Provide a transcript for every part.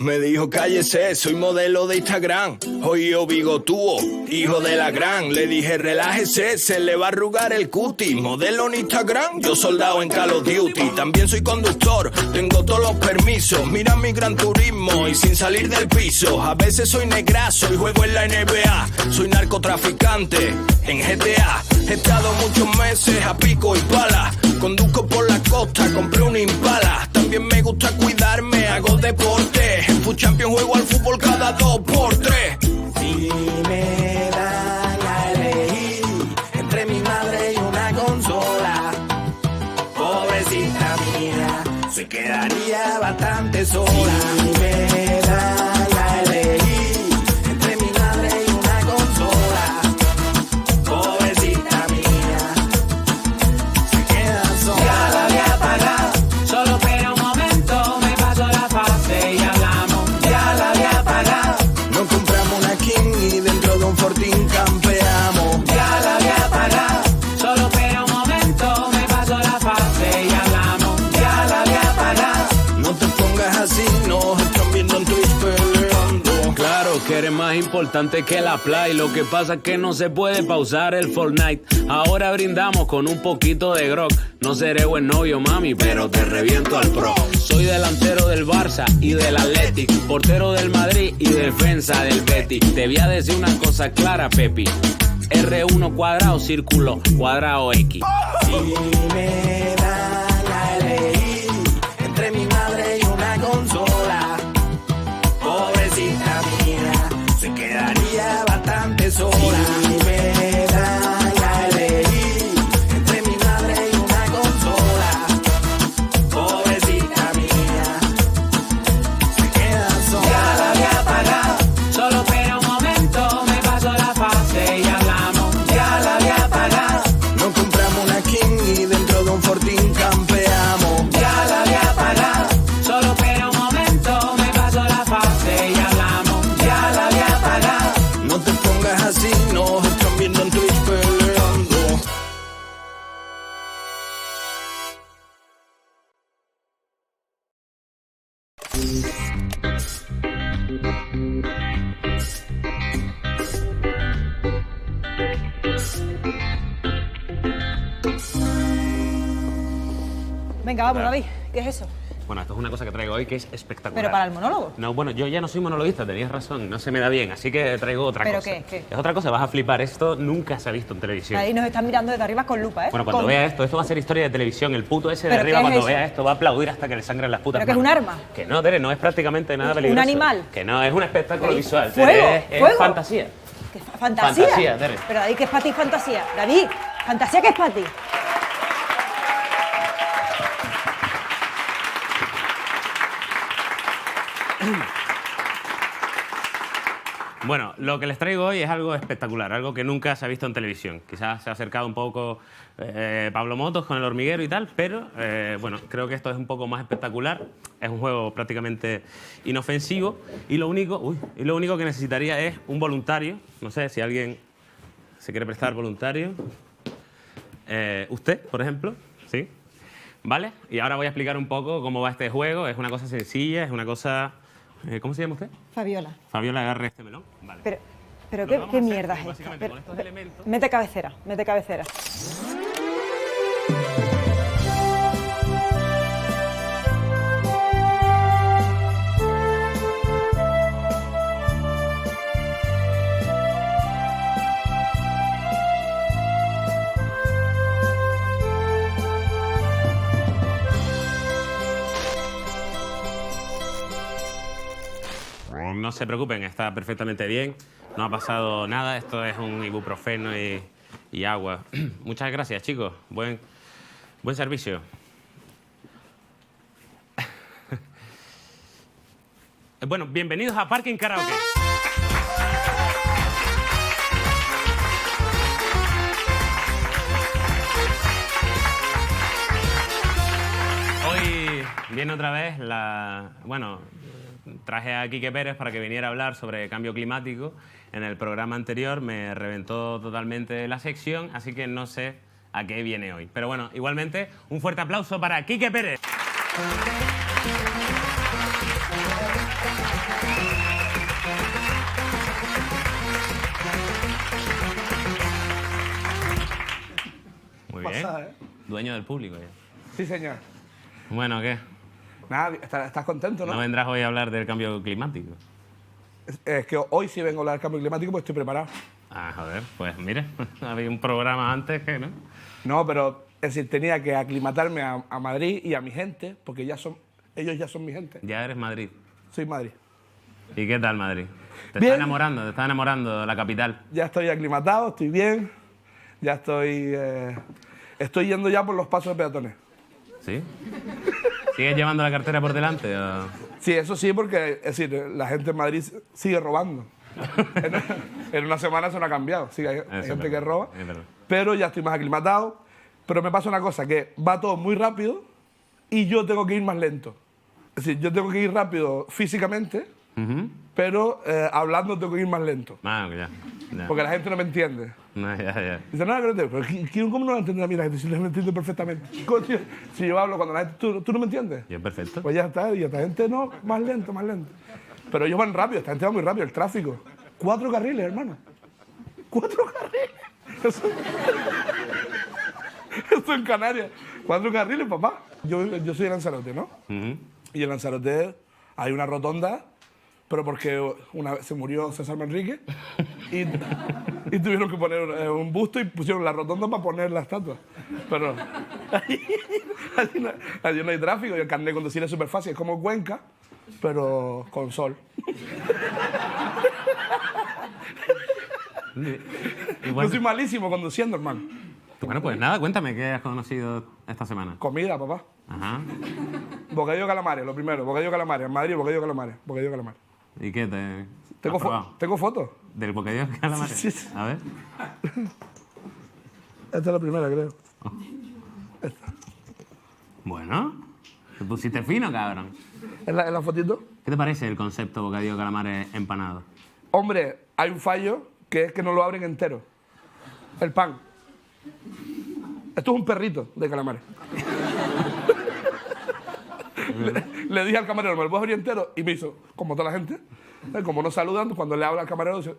Me dijo cállese, soy modelo de Instagram. Hoy yo bigotúo, hijo de la gran. Le dije relájese, se le va a arrugar el cutis. Modelo en Instagram, yo soldado en Call of Duty. También soy conductor, tengo todos los permisos. Mira mi gran turismo y sin salir del piso. A veces soy negrazo y juego en la NBA. Soy narcotraficante en GTA. He estado muchos meses a pico y pala. Conduzco por la costa, compré un Impala. También me gusta cuidarme, hago deporte. En Food Champions juego al fútbol cada 2x3. Si me dan a elegir entre mi madre y una consola, pobrecita mía, se quedaría bastante sola. Si me dan a elegir entre mi madre y una consola, pobrecita mía, se queda sola. Ya la había pagado, solo espera un momento, me paso la fase y hablamos. Ya la había pagado, Nos compramos una King y dentro de un Fortín campeamos. ya la había pagado, solo espera un momento, me paso la fase y hablamos. Ya la había pagado. No te pongas así, nos están viendo en Twitch peleando. Claro que eres más importante que la Play. Lo que pasa es que no se puede pausar el Fortnite. Ahora brindamos con un poquito de grog. No seré buen novio, mami, pero te reviento al pro. Soy delantero del Barça y del Athletic, portero del Madrid y defensa del Betis. Te voy a decir una cosa clara, Pepi. R1 cuadrado, círculo, cuadrado X. Si me dan a elegir entre mi madre y una consola, pobrecita mía, se quedaría bastante sola. Si me dan a elegir entre mi madre y una consola, pobrecita mía, se queda sola. Ya la había pagado, solo espera un momento, me paso la fase y hablamos. Ya la había pagado, Nos compramos una King y dentro de un Fortín campeamos. ya la había pagado, solo espera un momento, me paso la fase y hablamos. Ya la había pagado. No te pongas así, nos están viendo en Twitch peleando. Venga, vamos, David. ¿Qué es eso? Bueno, esto es una cosa que traigo hoy que es espectacular. ¿Pero para el monólogo? No, bueno, yo ya no soy monologuista, tenías razón, no se me da bien, así que traigo otra ¿Pero cosa. qué? Es otra cosa, vas a flipar, esto nunca se ha visto en televisión. Ahí nos están mirando desde arriba con lupa, ¿eh? Bueno, cuando Con- vea esto va a ser historia de televisión. El puto ese de ¿Pero arriba, qué es cuando eso? vea esto, va a aplaudir hasta que le sangren las putas ¿Pero que es un manos. arma? Que no, Tere, no es prácticamente nada ¿Un peligroso. animal? Que no, es un espectáculo ¿Qué? visual. ¿Fuego? Tere, es ¿Fuego? fantasía. ¿Qué ¿Fantasía? Fantasía, Tere. Pero David, ¿qué es para ti fantasía? David, ¿fantasía qué es para ti? Bueno, lo que les traigo hoy es algo espectacular, algo que nunca se ha visto en televisión. Quizás se ha acercado un poco Pablo Motos con El Hormiguero y tal, pero bueno, creo que esto es un poco más espectacular. Es un juego prácticamente inofensivo y lo único que necesitaría es un voluntario. No sé si alguien se quiere prestar voluntario. Usted, por ejemplo, ¿sí? ¿Vale? Y ahora voy a explicar un poco cómo va este juego. Es una cosa sencilla, es una cosa... ¿Cómo se llama usted? Fabiola. Fabiola, agarre este melón. Vale. Pero Lo que ¿qué, vamos qué a hacer mierda es, es esta? básicamente, con estos elementos- Mete cabecera, mete cabecera. No se preocupen, está perfectamente bien. No ha pasado nada. Esto es un ibuprofeno y agua. Muchas gracias, chicos. Buen servicio. Bueno, bienvenidos a Parking Karaoke. Hoy viene otra vez Bueno, traje a Quique Pérez para que viniera a hablar sobre cambio climático. En el programa anterior me reventó totalmente la sección, así que no sé a qué viene hoy. Pero bueno, igualmente, un fuerte aplauso para Quique Pérez. Muy bien. Pasada, ¿eh? Dueño del público ya. Sí, señor. Bueno, ¿qué? Nada, estás contento, ¿no? ¿No vendrás hoy a hablar del cambio climático? Es que hoy sí vengo a hablar del cambio climático porque estoy preparado. Ah, joder, pues mire, había un programa antes que, ¿no? No, pero es decir, tenía que aclimatarme a Madrid y a mi gente, porque ellos ya son mi gente. Ya eres Madrid. Soy Madrid. ¿Y qué tal Madrid? ¿Te Bien. está enamorando la capital? Ya estoy aclimatado, estoy bien. Ya estoy yendo ya por los pasos de peatones. ¿Sí? ¿Sigues llevando la cartera por delante? O... Sí, eso sí, porque es decir, la gente en Madrid sigue robando. En una semana eso no ha cambiado. Sí, hay es gente verdad, que roba. es verdad. Pero ya estoy más aclimatado. Pero me pasa una cosa, que va todo muy rápido y yo tengo que ir más lento. Es decir, yo tengo que ir rápido físicamente, pero hablando tengo que ir más lento. Ah, ya. Porque la gente no me entiende. No, ya. Dice, no, no, pero ¿cómo no va a entender a mí la gente si les entiendo perfectamente? Coño, si yo hablo cuando la gente... ¿Tú no me entiendes? Yo perfecto. Pues ya está, y esta gente no, más lento, más lento. Pero ellos van rápido, esta gente va muy rápido, el tráfico. 4 carriles, hermano. 4 carriles. Esto en Canarias. 4 carriles, papá. Yo soy de Lanzarote, ¿no? Y en Lanzarote hay una rotonda, pero porque una vez se murió César Manrique y tuvieron que poner un busto y pusieron la rotonda para poner la estatua. Pero allí no hay tráfico y el carnet de conducir es súper fácil. Es como Cuenca, pero con sol. Yo soy malísimo conduciendo, hermano. Bueno, pues nada, cuéntame, ¿qué has conocido esta semana? Comida, papá. Ajá. Bocadillo de calamares, lo primero. Bocadillo de calamares. En Madrid, bocadillo de calamares. Bocadillo de calamares. ¿Y qué te...? Tengo fotos. ¿Del bocadillo de calamares? Sí, sí. A ver. Esta es la primera, creo. Bueno, te pusiste fino, cabrón. ¿Es la fotito? ¿Qué te parece el concepto bocadillo de calamares empanado? Hombre, hay un fallo que es que no lo abren entero. El pan. Esto es un perrito de calamares. Le dije al camarero, ¿me lo puedes abrir entero? Y me hizo, como toda la gente, como no saludan, cuando le habla al camarero, dice...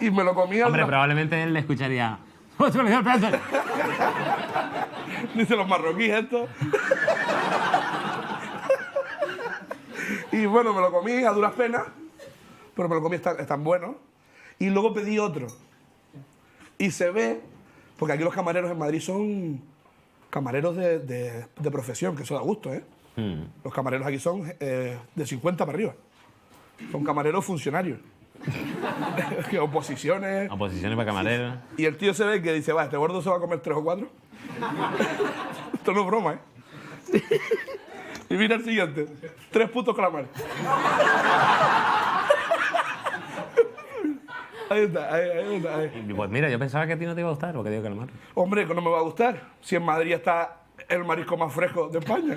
Y me lo comía... Hombre, probablemente él le escucharía... Dice los marroquíes esto. Y bueno, me lo comí a duras penas, pero me lo comí, es tan bueno. Y luego pedí otro. Y se ve, porque aquí los camareros en Madrid son camareros de profesión, que eso da gusto, ¿eh? Los camareros aquí son de 50 para arriba. Son camareros funcionarios. Oposiciones. Oposiciones para camareros. Y el tío se ve que dice, va, este gordo se va a comer 3 o 4. Esto no es broma, ¿eh? Y mira el siguiente. 3 putos calamares. Ahí está, ahí está. Y pues mira, yo pensaba que a ti no te iba a gustar el bocadillo de calamares. Hombre, que no me va a gustar. Si en Madrid está el marisco más fresco de España.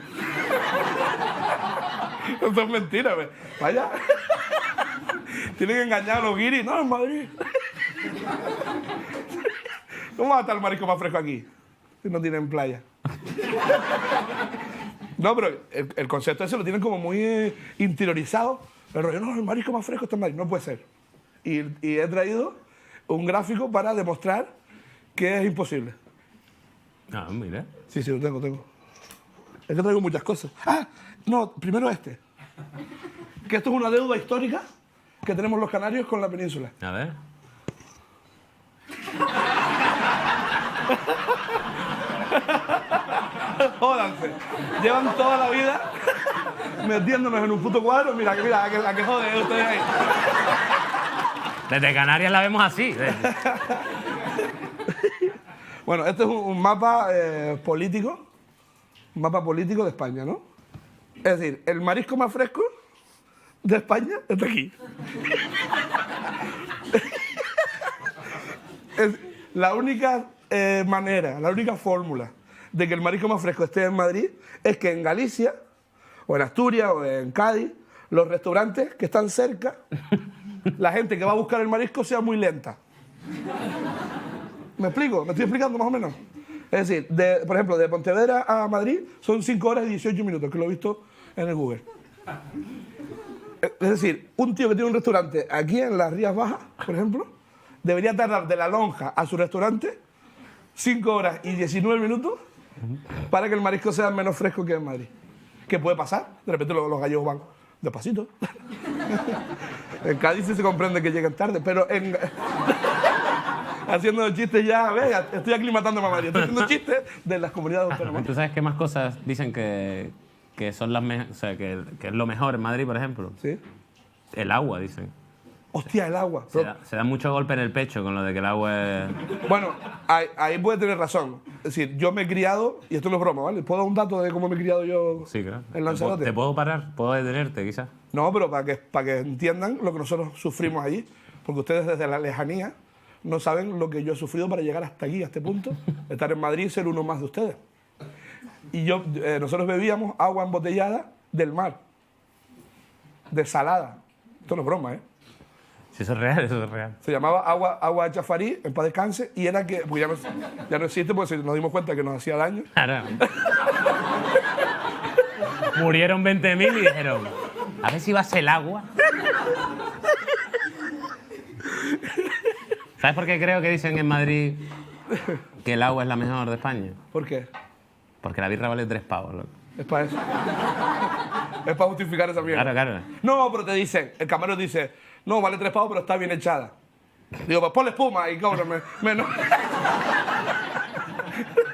Esto es mentira, ¿ves? Vaya. Tienen que engañar a los guiris. No, en Madrid. ¿Cómo va a estar el marisco más fresco aquí? Si no tienen playa. No, pero el concepto ese lo tienen como muy interiorizado. El rollo, no, el marisco más fresco está en Madrid. No puede ser. Y he traído un gráfico para demostrar que es imposible. Ah, mira. Sí, lo tengo. Es que traigo muchas cosas. Ah, no, primero este. Que esto es una deuda histórica que tenemos los canarios con la península. A ver. Jódanse. Llevan toda la vida metiéndonos en un puto cuadro. Mira, a que jode ustedes ahí. Desde Canarias la vemos así. Bueno, este es un mapa político. Un mapa político de España, ¿no? Es decir, el marisco más fresco de España está aquí. La única manera, la única fórmula de que el marisco más fresco esté en Madrid es que en Galicia, o en Asturias, o en Cádiz, los restaurantes que están cerca, la gente que va a buscar el marisco sea muy lenta. ¿Me explico? ¿Me estoy explicando más o menos? Es decir, por ejemplo, de Pontevedra a Madrid son 5 horas y 18 minutos, que lo he visto en el Google. Es decir, un tío que tiene un restaurante aquí en las Rías Bajas, por ejemplo, debería tardar de la lonja a su restaurante 5 horas y 19 minutos para que el marisco sea menos fresco que en Madrid. ¿Qué puede pasar? De repente los gallegos van despacito. En Cádiz sí se comprende que lleguen tarde, pero haciendo chistes ya, venga, estoy aclimatándome a Madrid, estoy haciendo chistes de las comunidades autónomas. ¿Tú sabes qué más cosas dicen que son las o sea, que es lo mejor en Madrid, por ejemplo? ¿Sí? El agua, dicen. Hostia, el agua. Se da mucho golpe en el pecho con lo de que el agua es... Bueno, ahí puede tener razón. Es decir, yo me he criado, y esto no es broma, ¿vale? ¿Puedo dar un dato de cómo me he criado yo Sí, claro. en Lanzarote? ¿Te puedo parar? ¿Puedo detenerte, quizás? No, pero para que entiendan lo que nosotros sufrimos allí. Porque ustedes desde la lejanía no saben lo que yo he sufrido para llegar hasta aquí, a este punto. Estar en Madrid y ser uno más de ustedes. Y nosotros bebíamos agua embotellada del mar. Desalada. Esto no es broma, ¿eh? Sí, eso es real, eso es real. Se llamaba agua de Chafarí, en paz descanse, y era que... Pues ya no existe porque nos dimos cuenta que nos hacía daño. Claro. Murieron 20.000 y dijeron, a ver si va a ser el agua. ¿Sabes por qué creo que dicen en Madrid que el agua es la mejor de España? ¿Por qué? Porque la birra vale 3 pavos, loco. Es para eso. Es para justificar esa mierda. Claro, claro. No, pero te dicen, el camarero dice, no, vale 3 pavos, pero está bien echada. Digo, pues ponle espuma y cóbrame menos.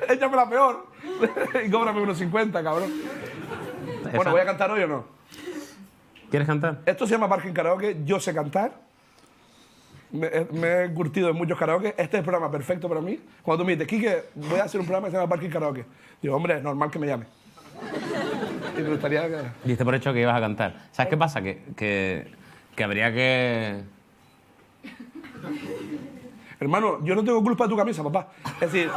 Échame la peor. Y cóbrame unos 50, cabrón. Bueno, ¿voy a cantar hoy o no? ¿Quieres cantar? Esto se llama Parking Karaoke. Yo sé cantar. Me he curtido en muchos karaoke. Este es el programa perfecto para mí. Cuando tú me dices, Quique, voy a hacer un programa que se llama Parking Karaoke. Digo, hombre, es normal que me llame. Y me gustaría que... Diste por hecho que ibas a cantar. ¿Sabes qué pasa? Que habría que... Hermano, yo no tengo culpa de tu camisa, papá. Es decir,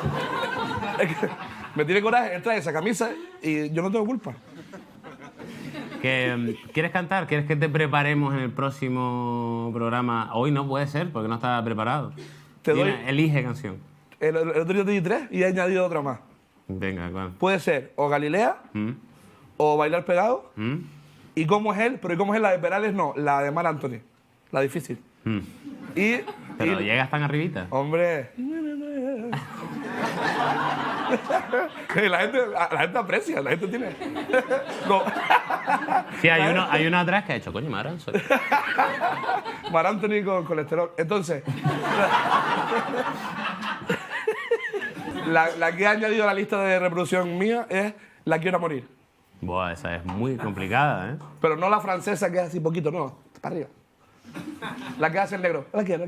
es que me tiene coraje, él trae esa camisa y yo no tengo culpa. ¿Quieres cantar? ¿Quieres que te preparemos en el próximo programa? Hoy no puede ser, porque no está preparado. Te doy... Elige canción. El otro día te di 3 y he añadido otra más. Venga, ¿cuál? Puede ser o Galilea, o Bailar Pegado, y Cómo es él, pero ¿y cómo es él? La de Perales no, la de Mar Anthony, la difícil. Pero llegas tan arribita. Hombre... la gente aprecia, la gente tiene... No. Sí, hay uno atrás que ha hecho, coño, Mar Anthony. Mar Anthony con colesterol. Entonces, la que he añadido a la lista de reproducción mía es La quiero morir. Buah, esa es muy complicada, ¿eh? Pero no la francesa que es así poquito, no, para arriba. La que hace el negro. La quiero.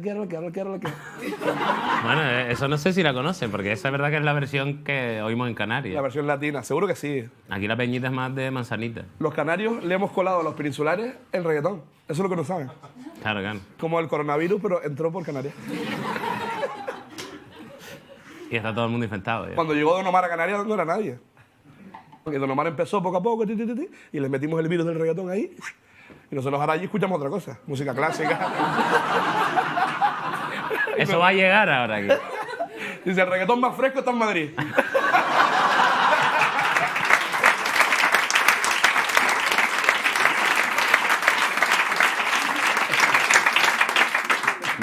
Bueno, eso no sé si la conocen, porque esa es verdad que es la versión que oímos en Canarias. La versión latina, seguro que sí. Aquí la peñita es más de manzanita. Los canarios le hemos colado a los peninsulares el reggaetón. Eso es lo que no saben. Claro, claro. Como el coronavirus, pero entró por Canarias. Y está todo el mundo infectado ya. Cuando llegó Don Omar a Canarias no era nadie. Porque Don Omar empezó poco a poco, y le metimos el virus del reggaetón ahí. Y nosotros ahora allí escuchamos otra cosa, música clásica. Eso va a llegar ahora aquí. Dice, el reggaetón más fresco está en Madrid.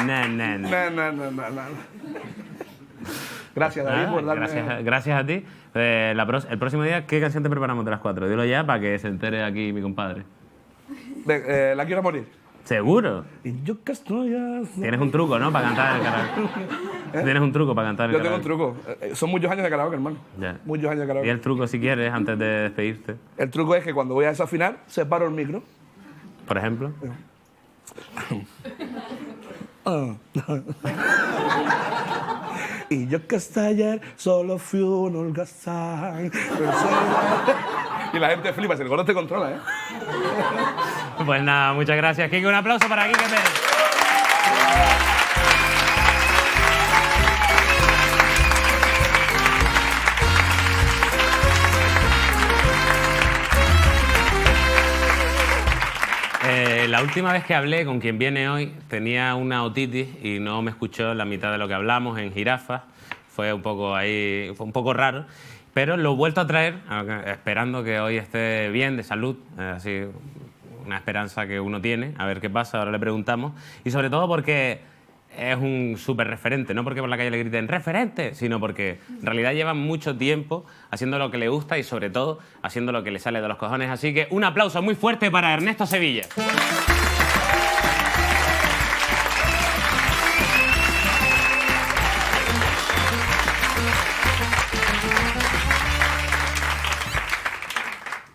No. Gracias, David, por darme... Gracias a ti. El próximo día, ¿qué canción te preparamos de las 4? Dilo ya para que se entere aquí mi compadre. La quiero morir. ¿Seguro? Y yo que estoy... Tienes un truco, ¿no? Para cantar el karaoke. Tienes un truco para cantar el karaoke. Yo tengo un truco. Son muchos años de karaoke, hermano. Ya. Muchos años de karaoke. Y el truco, si quieres, antes de despedirte. El truco es que cuando voy a desafinar, separo el micro. Por ejemplo. Y yo que hasta ayer solo fui un holgazán. Y la gente flipa, si el gordo te controla, ¿eh? Pues nada, muchas gracias, Quique. Un aplauso para Quique Pérez. La última vez que hablé con quien viene hoy tenía una otitis y no me escuchó la mitad de lo que hablamos en Jirafas. Fue un poco raro, pero lo he vuelto a traer esperando que hoy esté bien, de salud, así una esperanza que uno tiene, a ver qué pasa, ahora le preguntamos. Y sobre todo porque es un súper referente, no porque por la calle le griten referente, sino porque en realidad lleva mucho tiempo haciendo lo que le gusta y sobre todo haciendo lo que le sale de los cojones. Así que un aplauso muy fuerte para Ernesto Sevilla.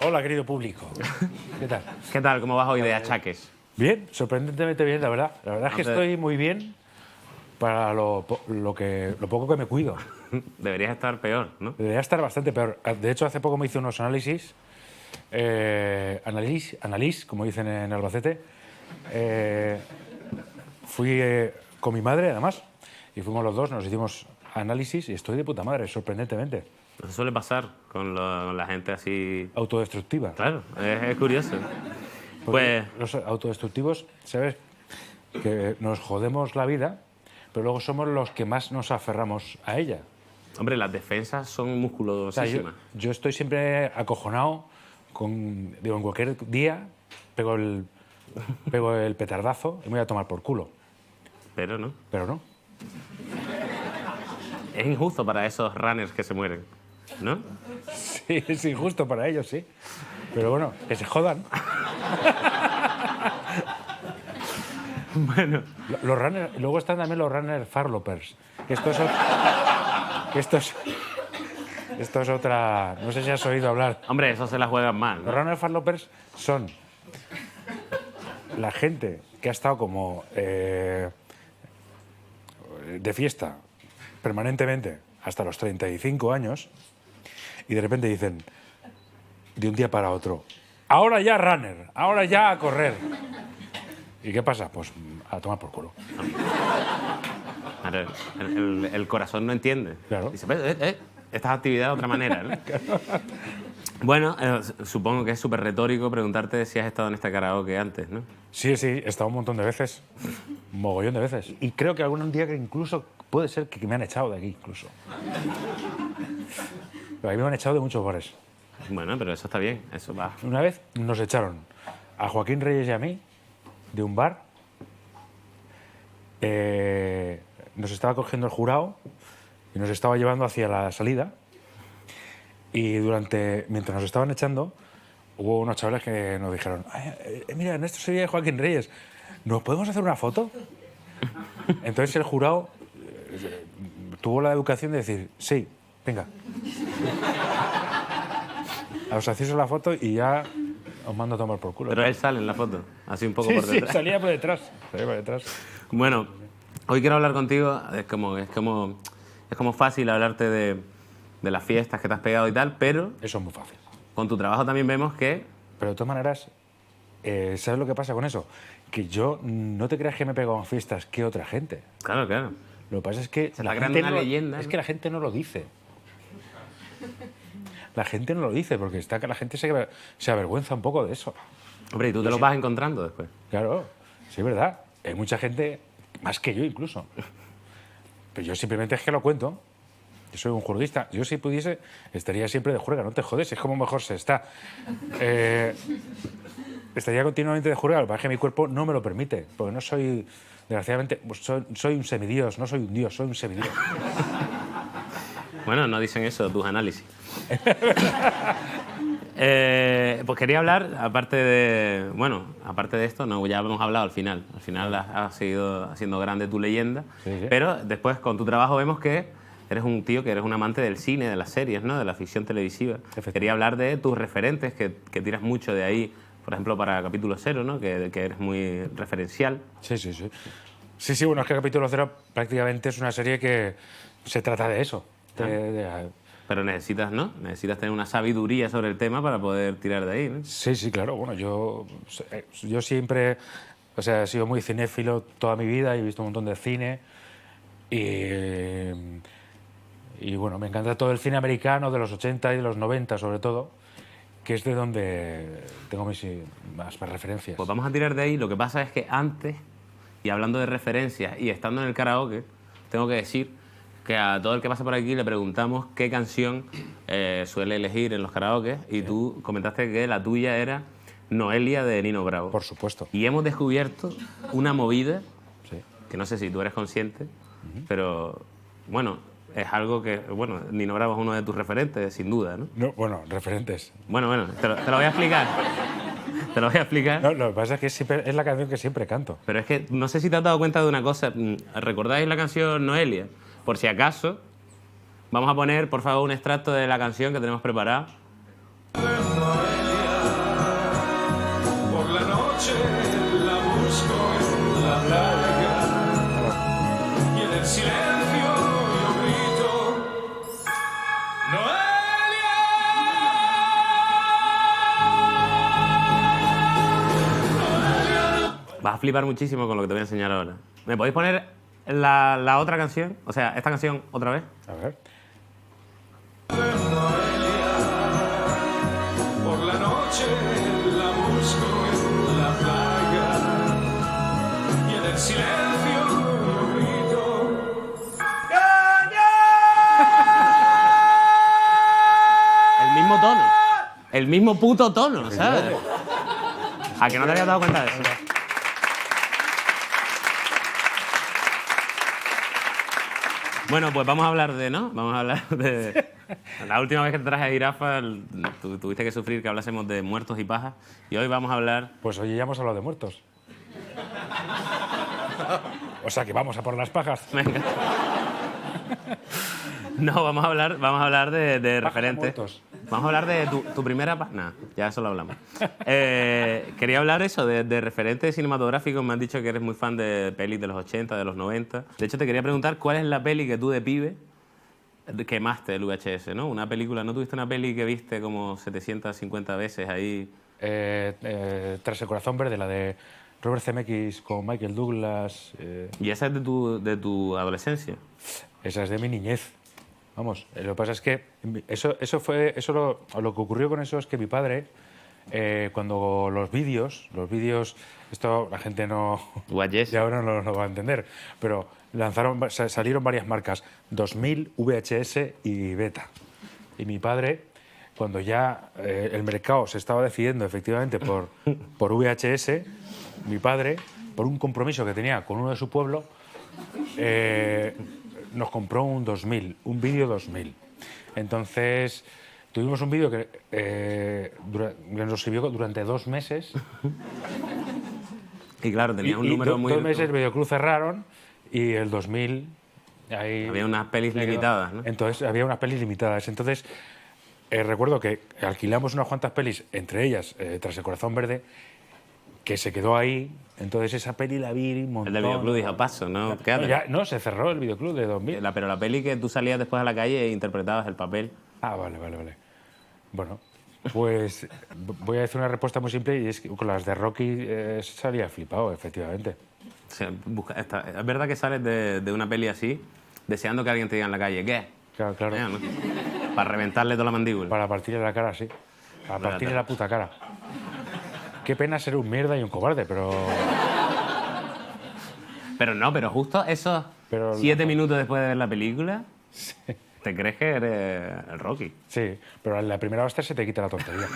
Hola, querido público. ¿Qué tal? ¿Qué tal? ¿Cómo vas hoy de achaques? Bien, sorprendentemente bien, la verdad. La verdad es que estoy muy bien para lo poco que me cuido. Deberías estar peor, ¿no? Debería estar bastante peor. De hecho, hace poco me hice unos análisis, como dicen en Albacete. Fui con mi madre, además, y fuimos los dos, nos hicimos análisis y estoy de puta madre, sorprendentemente. Eso suele pasar con la gente así... Autodestructiva. Claro, es curioso. Porque Pues... los autodestructivos, ¿sabes? Que nos jodemos la vida, pero luego somos los que más nos aferramos a ella. Hombre, las defensas son O sea, musculosísimas. yo estoy siempre acojonado en cualquier día pego el petardazo y me voy a tomar por culo. Pero no. Pero no. Es injusto para esos runners que se mueren, ¿no? Sí, es injusto para ellos, sí. Pero bueno, que se jodan. Bueno. Los runners, luego están también los runner farlopers. Esto es otra... No sé si has oído hablar. Hombre, eso se la juegan mal, Los ¿no? runner farlopers son la gente que ha estado como de fiesta permanentemente hasta los 35 años y de repente dicen de un día para otro, ahora ya runner, ahora ya a correr. ¿Y qué pasa? Pues a tomar por culo. Claro, el corazón no entiende. Claro. Dice, esta actividad de otra manera, ¿no? Bueno, supongo que es súper retórico preguntarte si has estado en este karaoke antes, ¿no? Sí, he estado un montón de veces, un mogollón de veces. Y creo que algún día que incluso puede ser que me han echado de aquí, incluso. Pero a mí me han echado de muchos bares. Bueno, pero eso está bien, eso va. Una vez nos echaron a Joaquín Reyes y a mí de un bar. Nos estaba cogiendo el jurado y nos estaba llevando hacia la salida. Y mientras nos estaban echando, hubo unos chavales que nos dijeron, mira, Ernesto Sevilla y Joaquín Reyes, ¿nos podemos hacer una foto? Entonces el jurado tuvo la educación de decir, sí, venga. Os hacéis la foto y ya os mando a tomar por culo. Pero él sale en la foto, así un poco Sí, por detrás. sí, salía por detrás. Bueno, hoy quiero hablar contigo, es como fácil hablarte de las fiestas que te has pegado y tal, pero Eso es muy fácil. con tu trabajo también vemos que... Pero de todas maneras, ¿sabes lo que pasa con eso? Que yo no te creas que me he pegado en fiestas que otra gente. Claro, claro. Lo que pasa es que Se está creando una leyenda, es ¿no? que la gente no lo dice. La gente no lo dice porque está que la gente se avergüenza un poco de eso. Hombre, y tú te lo vas encontrando después. Claro, sí es verdad. Hay mucha gente, más que yo incluso. Pero yo simplemente es que lo cuento. Yo soy un juerguista. Yo si pudiese estaría siempre de juerga. No te jodes, es como mejor se está. Estaría continuamente de juerga. Lo que pasa es que mi cuerpo no me lo permite. Porque no soy, desgraciadamente, pues soy un semidios. No soy un dios, soy un semidios. Bueno, no dicen eso tus análisis. Pues quería hablar, aparte de esto, no, ya hemos hablado al final. Al final has seguido haciendo grande tu leyenda, Sí, sí. pero después con tu trabajo vemos que eres un tío que eres un amante del cine, de las series, ¿no? De la ficción televisiva. Quería hablar de tus referentes, que tiras mucho de ahí, por ejemplo, para Capítulo Cero, ¿no? Que eres muy referencial. Sí. Sí, bueno, es que Capítulo Cero prácticamente es una serie que se trata de eso. Pero necesitas, ¿no? Necesitas tener una sabiduría sobre el tema para poder tirar de ahí, ¿no? Sí, claro. Bueno, yo siempre, o sea, he sido muy cinéfilo toda mi vida, he visto un montón de cine y bueno, me encanta todo el cine americano de los 80 y de los 90 sobre todo, que es de donde tengo más referencias. Pues vamos a tirar de ahí. Lo que pasa es que antes, y hablando de referencias y estando en el karaoke, tengo que decir que a todo el que pasa por aquí le preguntamos qué canción suele elegir en los karaokes y tú comentaste que la tuya era Noelia de Nino Bravo. Por supuesto. Y hemos descubierto una movida Sí. que no sé si tú eres consciente, pero bueno, es algo que, bueno, Nino Bravo es uno de tus referentes, sin duda, ¿no? No, bueno, referentes. Bueno, te lo voy a explicar. Te lo voy a explicar. No, lo que pasa es que es la canción que siempre canto. Pero es que no sé si te has dado cuenta de una cosa. ¿Recordáis la canción Noelia? Por si acaso, vamos a poner, por favor, un extracto de la canción que tenemos preparada. Por la noche la busco en la playa y en el silencio yo grito Noelia. Vas a flipar muchísimo con lo que te voy a enseñar ahora. ¿Me podéis poner la otra canción? O sea, esta canción otra vez. A ver. Por la noche la busco en la playa y en el silencio yo grito El mismo tono. El mismo puto tono, ¿sabes? ¿A que no te habías dado cuenta de eso? Bueno, pues vamos a hablar de, ¿no? Vamos a hablar de... La última vez que te traje a Jirafa, tuviste que sufrir que hablásemos de muertos y pajas. Y hoy vamos a hablar... Pues hoy ya hemos hablado de muertos. O sea que vamos a por las pajas. Venga. No, vamos a hablar de referentes. muertos. Vamos a hablar de tu primera... Nah, ya eso lo hablamos. Quería hablar eso, de referentes cinematográficos. Me han dicho que eres muy fan de pelis de los 80, de los 90. De hecho, te quería preguntar cuál es la peli que tú de pibe quemaste el VHS, ¿no? Una película, ¿no tuviste una peli que viste como 750 veces ahí? Tras el corazón verde, la de Robert Zemeckis con Michael Douglas. ¿Y esa es de tu adolescencia? Esa es de mi niñez. Vamos, lo que pasa es que lo que ocurrió con eso es que mi padre, cuando los vídeos, esto la gente no VHS. de ahora no lo va a entender, pero salieron varias marcas, 2000, VHS y Beta. Y mi padre, cuando ya el mercado se estaba decidiendo efectivamente por VHS, mi padre, por un compromiso que tenía con uno de su pueblo, nos compró un 2000, un vídeo 2000. Entonces, tuvimos un vídeo que nos sirvió durante 2 meses. Y claro, tenía un número muy... 2 meses, Videoclub cerraron y el 2000... Ahí había unas pelis limitadas, ¿no? Entonces, había unas pelis limitadas. Entonces, recuerdo que alquilamos unas cuantas pelis, entre ellas Tras el corazón verde, que se quedó ahí. Entonces esa peli la vi un montón. El de Videoclub dijo, paso, ¿no? No, se cerró el Videoclub de 2000. Pero la peli que tú salías después a la calle e interpretabas el papel. Ah, vale. Bueno, pues voy a decir una respuesta muy simple y es que con las de Rocky salía flipado, efectivamente. O sea, es verdad que sales de una peli así, deseando que alguien te diga en la calle, ¿qué? Claro. ¿No? Para reventarle toda la mandíbula. Para partirle la cara, sí. Para partirle la puta cara. Qué pena ser un mierda y un cobarde, pero... Pero justo esos 7 minutos después de ver la película, sí. ¿Te crees que eres el Rocky? Sí, pero en la primera hostia se te quita la tontería.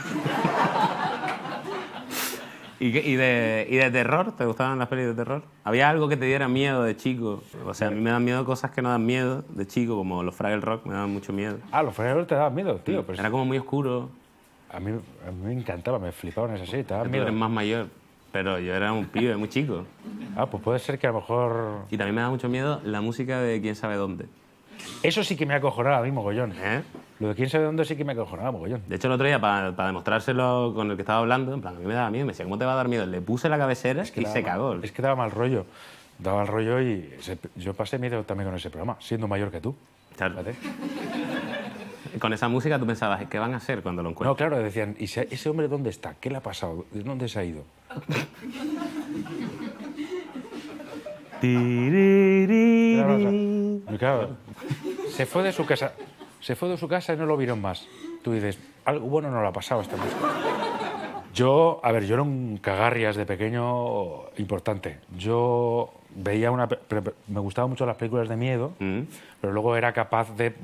¿Y de terror? ¿Te gustaban las pelis de terror? ¿Había algo que te diera miedo de chico? O sea, a mí me dan miedo cosas que no dan miedo de chico, como los Fraggle Rock me daban mucho miedo. Ah, los Fraggle Rock te daban miedo, tío. Pues era como muy oscuro. A mí me encantaba, me flipaban esas así, te daban miedo. Tú eres más mayor, pero yo era un pibe muy chico. Ah, pues puede ser que a lo mejor... Y también me da mucho miedo la música de Quién sabe dónde. Eso sí que me acojonaba a mí mogollón. ¿Eh? Lo de Quién sabe dónde sí que me acojonaba mogollón. De hecho, el otro día, para demostrárselo con el que estaba hablando, en plan, a mí me daba miedo. Me decía, ¿cómo te va a dar miedo? Le puse la cabecera y se cagó. Es que daba mal rollo. Daba mal rollo y yo pasé miedo también con ese programa, siendo mayor que tú. Claro. Con esa música tú pensabas, ¿qué van a hacer cuando lo encuentren? No, claro, decían, ¿y ese hombre dónde está? ¿Qué le ha pasado? ¿De dónde se ha ido? Claro, se fue de su casa y no lo vieron más. Tú dices, algo bueno no le ha pasado a esta música. Yo era un cagarrias de pequeño importante. Yo veía me gustaban mucho las películas de miedo, pero luego era capaz de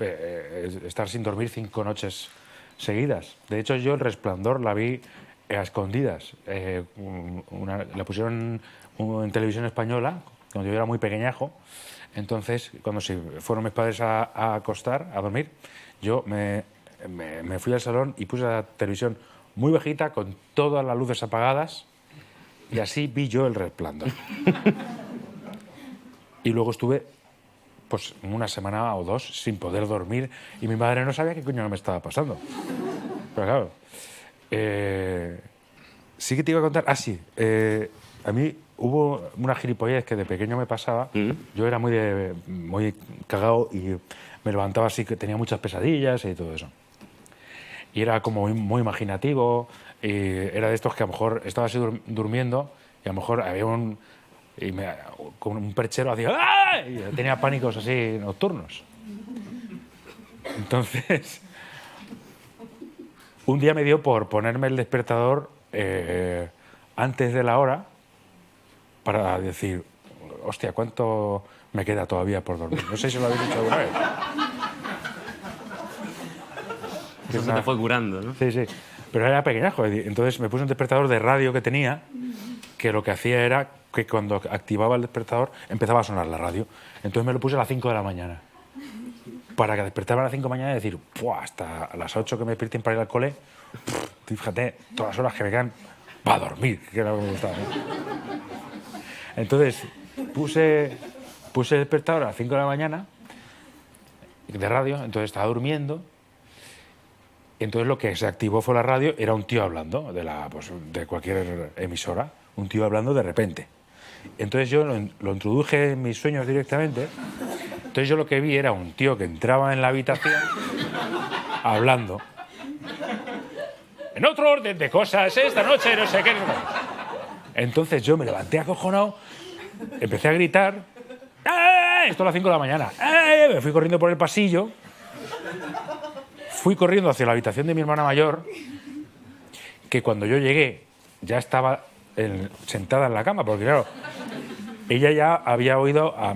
estar sin dormir 5 noches seguidas. De hecho, yo El Resplandor la vi a escondidas. La pusieron en televisión española cuando yo era muy pequeñajo. Entonces, cuando se fueron mis padres a acostar, a dormir, yo me fui al salón y puse la televisión muy bajita, con todas las luces apagadas, y así vi yo El Resplandor. Y luego estuve pues una semana o 2 sin poder dormir y mi madre no sabía qué coño me estaba pasando. Pero claro, sí que te iba a contar... a mí hubo una gilipollez que de pequeño me pasaba. Yo era muy cagado y me levantaba así, que tenía muchas pesadillas y todo eso. Y era como muy imaginativo, y era de estos que a lo mejor estaba así durmiendo y a lo mejor había con un perchero hacía ¡ah! Y tenía pánicos así nocturnos. Entonces, un día me dio por ponerme el despertador antes de la hora para decir, hostia, ¿cuánto me queda todavía por dormir? No sé si lo habéis dicho alguna vez. Eso se te fue curando, ¿no? Sí, sí. Pero era pequeñajo. Entonces me puse un despertador de radio que tenía, que lo que hacía era que cuando activaba el despertador empezaba a sonar la radio. Entonces me lo puse a las 5 de la mañana. Para que despertara a las 5 de la mañana y decir, hasta las 8 que me despierten para ir al cole, fíjate, todas las horas que me quedan para dormir, que era lo que me gustaba. Entonces puse el despertador a las 5 de la mañana de radio, entonces estaba durmiendo. Entonces lo que se activó fue la radio, era un tío hablando de cualquier emisora, un tío hablando de repente. Entonces yo lo introduje en mis sueños directamente. Entonces yo lo que vi era un tío que entraba en la habitación hablando. En otro orden de cosas, esta noche no sé qué. Entonces yo me levanté acojonado, empecé a gritar. Esto a las 5 de la mañana. Me fui corriendo por el pasillo. Fui corriendo hacia la habitación de mi hermana mayor, que cuando yo llegué ya estaba sentada en la cama, porque claro, ella ya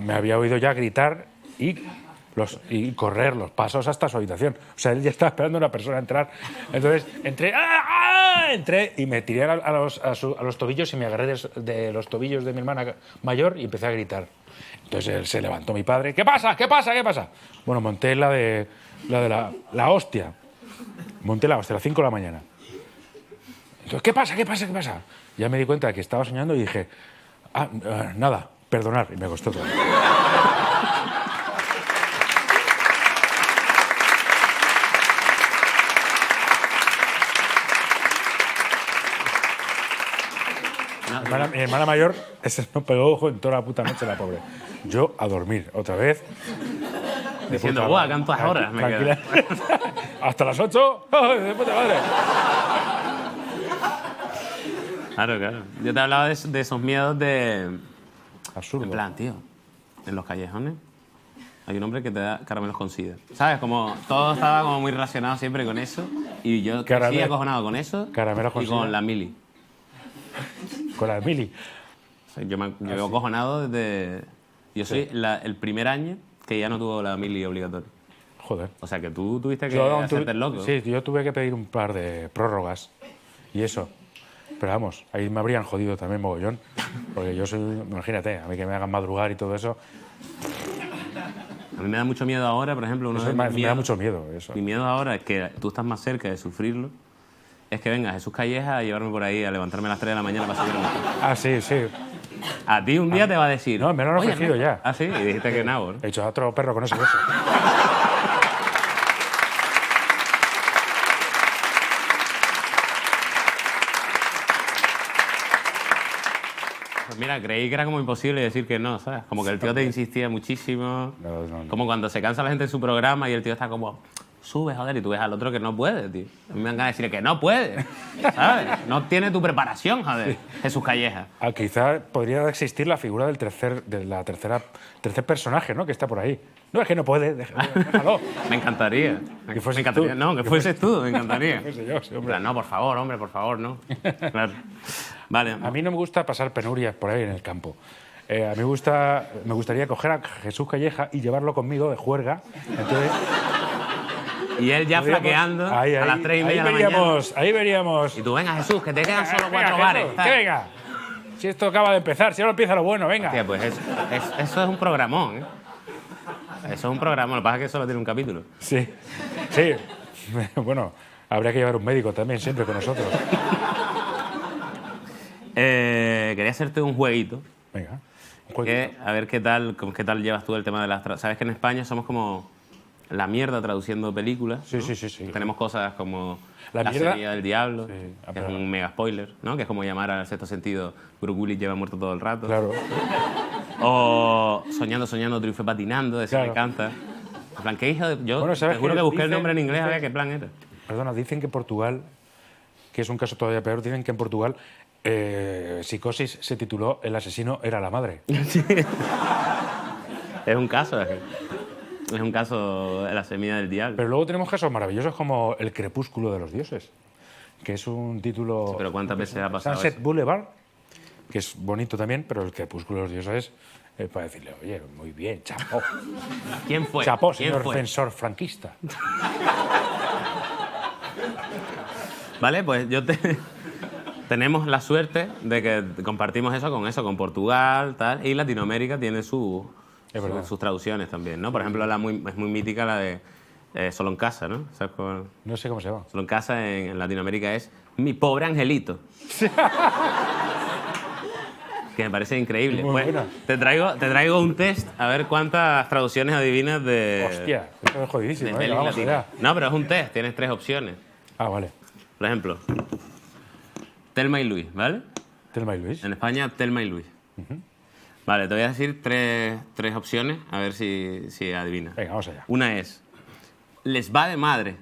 me había oído ya gritar y correr los pasos hasta su habitación. O sea, él ya estaba esperando a una persona entrar. Entonces entré y me tiré a los tobillos y me agarré de los tobillos de mi hermana mayor y empecé a gritar. Entonces él se levantó, mi padre. ¿Qué pasa? ¿Qué pasa? ¿Qué pasa? Bueno, monté la de la hostia. Monté la hostia a las 5 de la mañana. Entonces, ¿qué pasa? ¿Qué pasa? ¿Qué pasa? Ya me di cuenta de que estaba soñando y dije, nada, perdonar. Y me costó todo. Mi hermana mayor se nos pegó ojo en toda la puta noche, la pobre. Yo a dormir otra vez. Diciendo, ¡buah, cuántas horas me quedan! Hasta las 8, de puta madre. Claro, claro. Yo te hablaba de esos miedos de... Absurdo. En plan, tío, en los callejones hay un hombre que te da caramelos con sida. ¿Sabes? Como todo estaba como muy relacionado siempre con eso. Y yo sí acojonado con eso caramelos con y con sida. la mili. Con la mili. O sea, yo he acojonado desde... Yo soy el primer año que ya no tuvo la mili obligatoria. Joder. O sea, que tú tuviste que hacerte el loco. Sí, yo tuve que pedir un par de prórrogas y eso. Pero vamos, ahí me habrían jodido también mogollón. Porque yo soy, imagínate, a mí que me hagan madrugar y todo eso. A mí me da mucho miedo ahora, por ejemplo, me da mucho miedo eso. Mi miedo ahora es que tú estás más cerca de sufrirlo. Es que venga Jesús Calleja a llevarme por ahí, a levantarme a las 3 de la mañana para subirme. Sí, sí. A ti un día te va a decir... No, me lo han ofrecido ya. Ah, sí, y dijiste que no, ¿no? He hecho a otro perro con ese beso. Pues mira, creí que era como imposible decir que no, ¿sabes? Como que el tío te insistía muchísimo. No. Como cuando se cansa la gente en su programa y el tío está como... Sube, joder, y tú ves al otro que no puede, tío. A mí me dan ganas de decirle que no puede, ¿sabes? No tiene tu preparación, joder, sí. Jesús Calleja. Quizá podría existir la figura del tercer personaje, ¿no? Que está por ahí. No, es que no puede, déjalo. Me encantaría. Que fueses me encantaría. tú. No, que fueses tú, me encantaría. Que fuese yo, sí, hombre. No, por favor, hombre, por favor, no. Claro. Vale. A mí no me gusta pasar penurias por ahí en el campo. A mí me gustaría coger a Jesús Calleja y llevarlo conmigo de juerga. Entonces... Y él ya flaqueando a las 3:30 de la mañana. Ahí veríamos. Y tú, venga, Jesús, que te quedan solo 4 Jesús, bares. Que venga. Si esto acaba de empezar, si ahora empieza lo bueno, venga. Hostia, pues eso es un programón, ¿eh? Eso es un programa, lo que pasa es que solo tiene un capítulo. Sí, sí. Bueno, habría que llevar un médico también siempre con nosotros. Quería hacerte un jueguito. Venga. A ver qué tal llevas tú el tema de las... Sabes que en España somos como la mierda traduciendo películas. Sí, ¿no? sí. Tenemos cosas como La La mierda- Semilla del Diablo, Sí, que es un mega spoiler, ¿no? Que es como llamar al Sexto Sentido Bruce Willis lleva muerto todo el rato. Claro. O Soñando, soñando, triunfé patinando, de eso Claro. me encanta. En plan, ¿qué hijo de...? Yo Bueno, ¿sabes te juro qué que busqué el dicen? nombre en inglés a ver Dicen- qué plan era. Perdona, dicen que en Portugal, que es un caso todavía peor, dicen que en Portugal Psicosis se tituló El asesino era la madre. Es un caso de La Semilla del Diablo. Pero luego tenemos casos maravillosos como El crepúsculo de los dioses, que es un título... Pero ¿cuántas veces ha pasado Sunset eso? Boulevard, que es bonito también, pero El crepúsculo de los dioses es para decirle, oye, muy bien, chapó. ¿Quién fue? Chapó, ¿Quién señor fue? defensor franquista. Vale, pues tenemos la suerte de que compartimos eso, con Portugal, tal, y Latinoamérica tiene Es verdad. sus traducciones también, ¿no? Por ejemplo, es muy mítica la de Solo en casa, ¿no? ¿Sabes cuál? No sé cómo se llama. Solo en casa en Latinoamérica es Mi pobre angelito. Que me parece increíble. Muy Pues, buena. te traigo un test a ver cuántas traducciones adivinas de... Hostia, esto es jodidísimo. de Venga, pelis vamos latinas. allá. No, pero es un test, tienes 3 opciones. Ah, vale. Por ejemplo, Thelma y Luis, ¿vale? Telma y Luis. En España, Thelma y Luis. Vale, te voy a decir tres opciones, a ver si adivinas. Venga, vamos allá. Una es, les va de madre.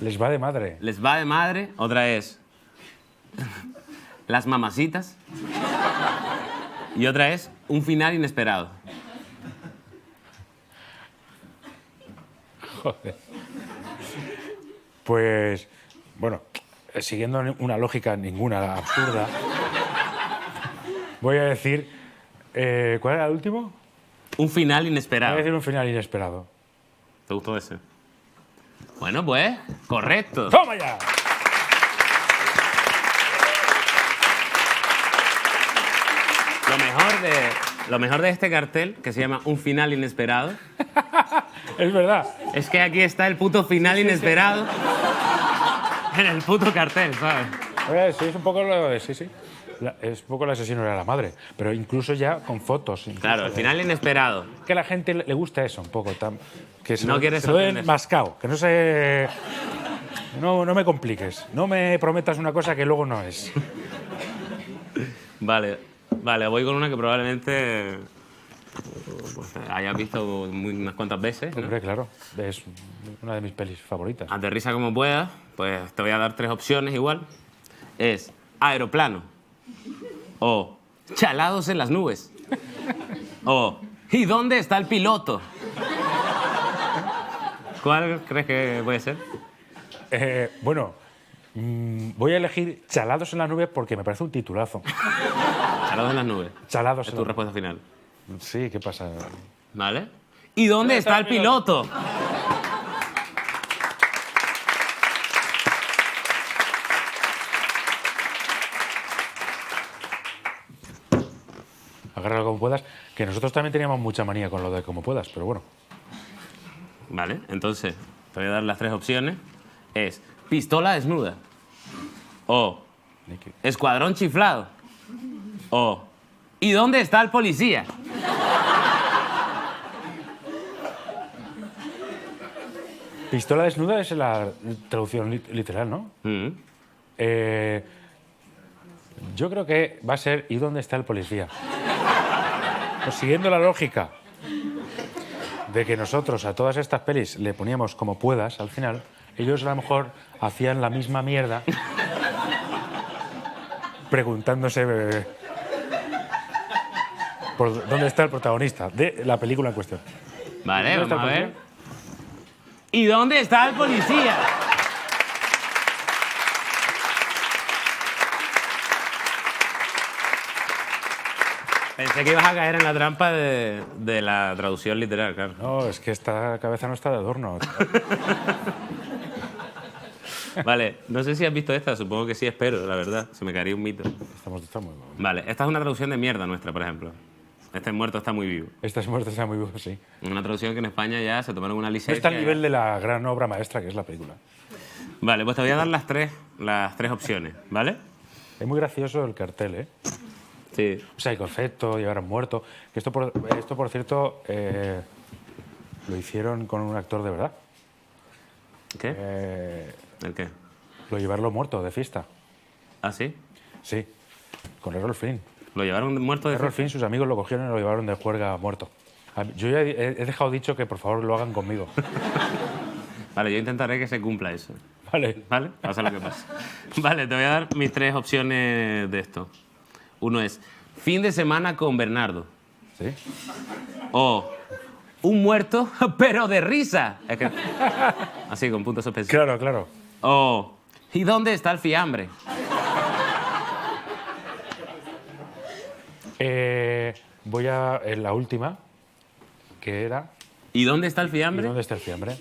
Les va de madre. Les va de madre. Otra es, las mamacitas. Y otra es, un final inesperado. Joder. Pues, bueno, siguiendo una lógica ninguna absurda, voy a decir... ¿cuál era el último? Un final Voy a inesperado. decir un final inesperado. ¿Te gustó ese? Bueno, pues, correcto. ¡Toma ya! Lo mejor de este cartel, que se llama Un final inesperado, Es verdad. es que aquí está el puto final inesperado en el puto cartel, ¿sabes? Sí, es un poco lo de... Sí, sí. Es un poco el asesino era la madre. Pero incluso ya con fotos. incluso Claro, el de- final inesperado. Que a la gente le gusta eso un poco. Que se No lo, quieres se lo den sorprender. mascao. Que no se... No me compliques. No me prometas una cosa que luego no es. Vale, voy con una que probablemente pues, hayas visto unas cuantas veces, ¿no? Hombre, claro. Es una de mis pelis favoritas. Aterriza como puedas, pues te voy a dar 3 opciones igual. Es aeroplano, o chalados en las nubes, o ¿y dónde está el piloto? ¿Cuál crees que puede ser? Bueno, voy a elegir Chalados en las nubes porque me parece un titulazo. Chalados en las nubes. Chalados Es en tu las respuesta final. nubes. Sí, ¿qué pasa? ¿Vale? ¿Y dónde está el piloto? Agárralo como puedas. Que nosotros también teníamos mucha manía con lo de como puedas, pero bueno. Vale, entonces te voy a dar las 3 opciones. Es pistola desnuda, o escuadrón chiflado, o ¿y dónde está el policía? Pistola desnuda es la traducción literal, ¿no? Mm. Yo creo que va a ser ¿y dónde está el policía? Pues siguiendo la lógica de que nosotros a todas estas pelis le poníamos como puedas al final, ellos a lo mejor hacían la misma mierda preguntándose por dónde está el protagonista de la película en cuestión. Vale, ¿Dónde está vamos a el ver. policía? ¿Y dónde está el policía? Pensé que ibas a caer en la trampa de la traducción literal, claro. No, es que esta cabeza no está de adorno. Vale, no sé si has visto esta, supongo que sí, espero, la verdad. Se me caería un mito. Estamos muy... Vale, esta es una traducción de mierda nuestra, por ejemplo. Este muerto está muy vivo. Este muerto está muy vivo, sí. Una traducción que en España ya se tomaron una No licencia. está al nivel de la gran obra maestra que es la película. Vale, pues te voy a dar las tres opciones, ¿vale? Es muy gracioso el cartel, ¿eh? Sí. O sea, el concepto, llevar a un muerto. Que esto, por cierto, lo hicieron con un actor de verdad. ¿Qué? ¿El qué? Lo llevarlo muerto de fiesta. ¿Ah, sí? Sí, con Errol Flynn. ¿Lo llevaron muerto de Errol fiesta? Flynn, sus amigos lo cogieron y lo llevaron de juerga muerto. Yo ya he dejado dicho que por favor lo hagan conmigo. Vale, yo intentaré que se cumpla eso. Vale. ¿Vale? Pasa lo que pasa. Vale, te voy a dar mis tres opciones de esto. Uno es fin de semana con Bernardo. ¿Sí? O un muerto, pero de risa. Es que... Así, con puntos suspensivos. Claro, claro. O ¿y dónde está el fiambre? Voy a la última, que era... ¿Y dónde está el ¿Y fiambre? dónde está el fiambre?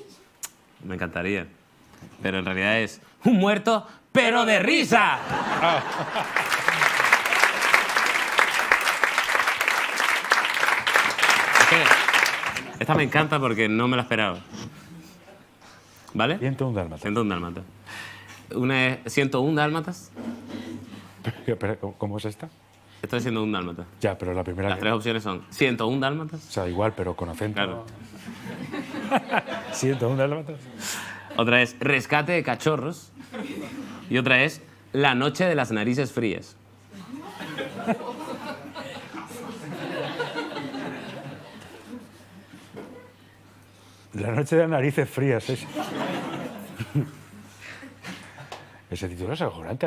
Me encantaría. Pero en realidad es un muerto, pero de risa. Es que esta me encanta porque no me la esperaba. ¿Vale? 101 dálmatas. 101 dálmatas. Una es 101 dálmatas. Pero, ¿cómo es esta? Esto es 101 dálmatas. Ya, pero la primera... Las tres opciones son 101 dálmatas. O sea, igual, pero con acento. Claro. 101 dálmatas. Otra es rescate de cachorros. Y otra es la noche de las narices frías. La noche de las narices frías. Ese título es acojonante.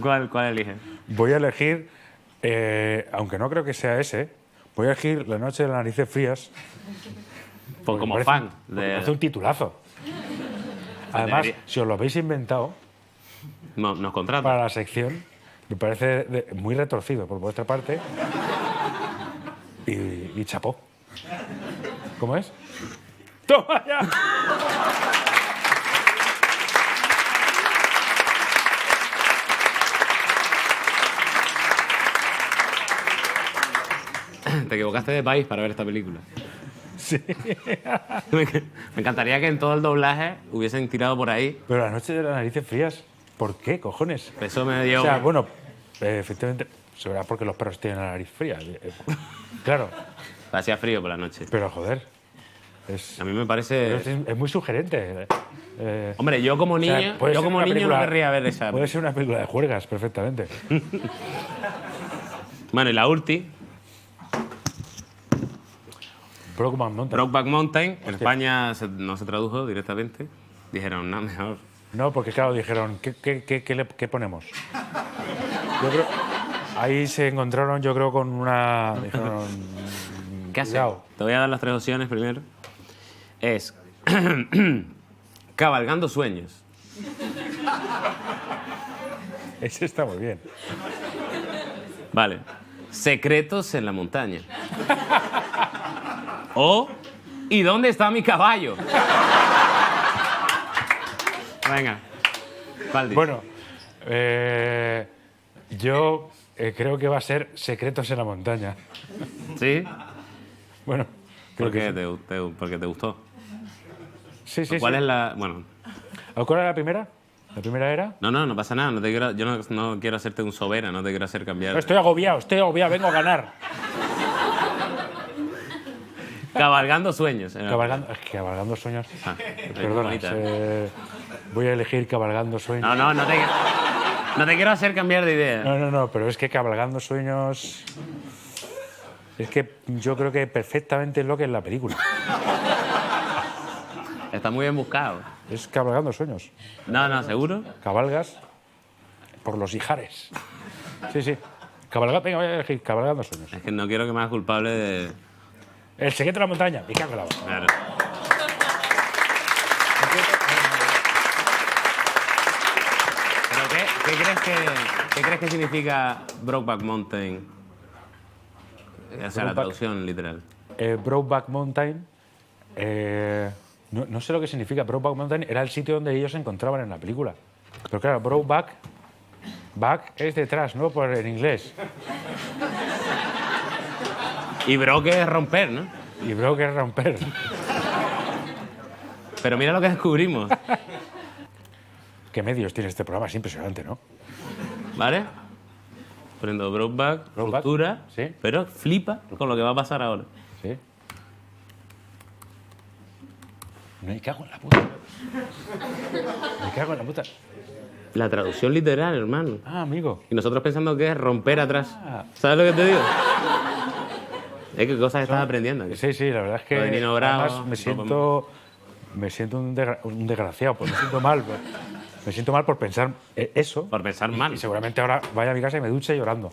¿Cuál eliges? Voy a elegir, aunque no creo que sea ese, voy a elegir La noche de las narices frías. Pues porque como me fan. porque me parece un titulazo. Además, si os lo habéis inventado No, nos contratan. para la sección, me parece muy retorcido por vuestra parte. Y chapó. ¿Cómo es? ¡Toma ya! Te equivocaste de país para ver esta película. Sí. Me encantaría que en todo el doblaje hubiesen tirado por ahí. Pero La noche de las narices frías, ¿por qué, cojones? Eso me dio... O sea, bueno, efectivamente, será porque los perros tienen la nariz fría. Claro, Hacía frío por la noche. pero joder, A mí me parece... es muy sugerente. Hombre, yo como O niño, sea, puede yo ser como una niño no película- querría ver esa. Puede ser una película de juergas, perfectamente. Bueno, y la ulti, Brokeback Mountain. Brokeback Mountain, en España no se tradujo directamente. Dijeron, no, mejor. No, porque claro, dijeron, ¿qué ponemos? Yo creo... Ahí se encontraron, yo creo, con una... Dijeron, ¿Qué haces? cuidado. Te voy a dar las tres opciones primero. Es Cabalgando sueños. Ese está muy bien. Vale. Secretos en la montaña. O ¿y dónde está mi caballo? Venga. ¿Cuál dices? Bueno, yo creo que va a ser Secretos en la montaña. ¿Sí? Bueno, creo ¿Por que qué? sí. Porque te gustó. Sí. ¿Cuál es la...? Bueno, ¿Cuál era la primera? ¿La primera era? no pasa nada. No te quiero, yo no quiero hacerte un sobera, no te quiero hacer cambiar. Estoy agobiado, vengo a ganar. Cabalgando sueños. Cabalgando sueños. Ah, Perdona, bonita. voy a elegir Cabalgando sueños. No te quiero hacer cambiar de idea. No, pero es que Cabalgando sueños... Es que yo creo que perfectamente es lo que es la película. Está muy bien buscado. Es Cabalgando sueños. No, ¿seguro? Cabalgas por los Ijares. Sí. Venga, voy a elegir Cabalgando sueños. Es que no quiero que me hagas culpable de... El secreto de la montaña. Me cago en la boca. Claro. ¿Pero qué crees que significa Brokeback Mountain? O sea, la Brokeback- traducción literal. Brokeback Mountain No sé lo que significa. Brokeback Mountain era el sitio donde ellos se encontraban en la película. Pero claro, Brokeback... Back es detrás, ¿no? En inglés. Y broke es romper, ¿no? Y broke es romper. Pero mira lo que descubrimos, ¿Qué medios tiene este programa? Es impresionante, ¿no? ¿vale? Prendo Brokeback, Brokeback, ruptura, sí. pero flipa con lo que va a pasar ahora. Sí. Me cago en la puta. Me cago en la puta. La traducción literal, hermano. Ah, amigo. Y nosotros pensando que es romper atrás. Ah. ¿Sabes lo que te digo? Es que cosas estás aprendiendo. Sí, sí, la verdad es que Lo de Nino Bravo, además me siento un desgraciado, pues me siento mal. Me siento mal por pensar eso. Por pensar mal. Y seguramente ahora vaya a mi casa y me duche llorando.